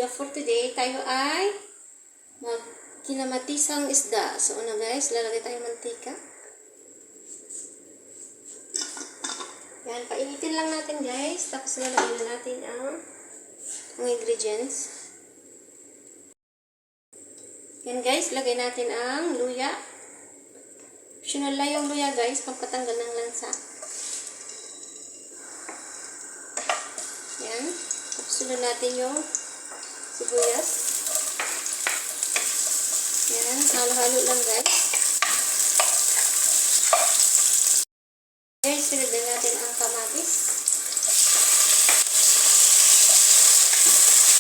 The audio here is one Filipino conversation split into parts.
video for today, tayo ay kinamatisang isda. So, una guys, lalagay tayo mantika. Yan, painitin lang natin guys. Tapos lalagay na natin ang ingredients. Yan guys, lagay natin ang luya. Optional lang yung luya guys, pagpatanggal ng lansa. Yan. Tapos sunod natin yung sibuyas. Yan, halo-halo lang guys. Guys, sunod na natin ang kamatis.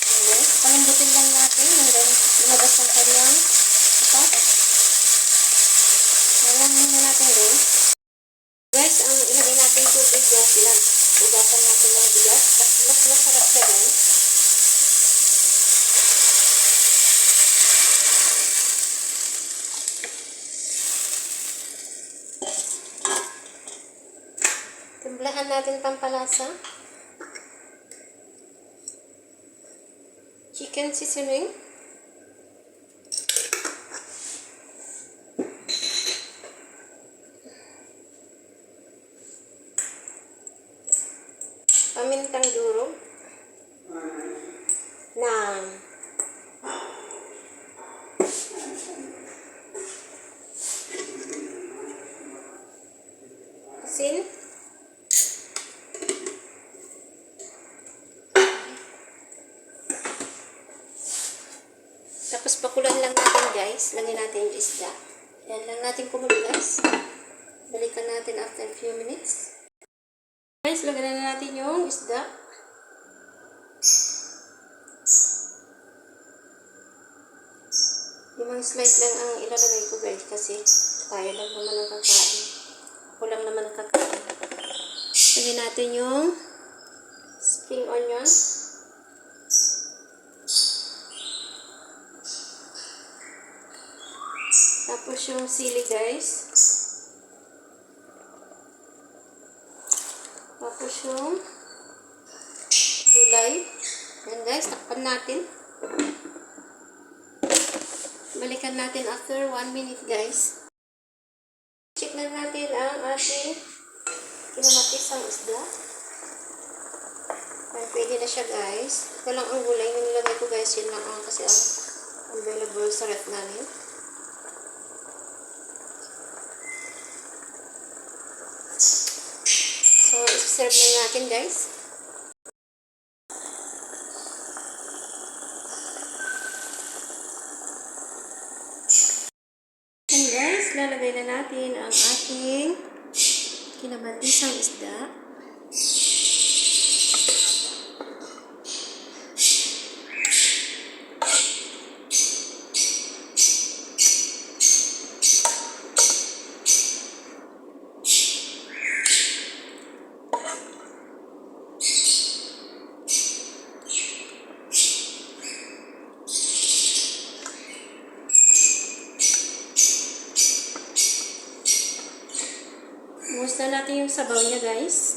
Yan guys, palambutin lang natin hanggang lumabas ang kanyang kapat. Alam muna natin guys. Guys, ang ilagay natin tubig guys, ugasan natin ng bigas. Tapos mas masarap siya guys. Timplahan natin pampalasa. Chicken seasoning. Pamintang durog. Asin. Tapos pakulan lang natin guys. Lagyan natin yung isda. Yan lang natin kumulo guys. Balikan natin after a few minutes. Guys, lagyan na natin yung isda. Limang slice lang ang ilalagay ko guys kasi tayo lang naman ang kakain. Ako lang naman ang kakain. Lagyan natin yung spring onion. Tapos yung sili guys. Tapos yung gulay. Yan guys, takpan natin. Balikan natin after 1 minute guys. Check na natin ang ating kinamatisang isda. Yan, pwede na siya guys. Ito lang ang gulay na nilagay ko guys. Yun lang ang kasi ang available sa ref namin. So, serve na natin guys. And guys, lalagay na natin ang ating kinamatisang isda. Musta natin yung sabaw niya guys.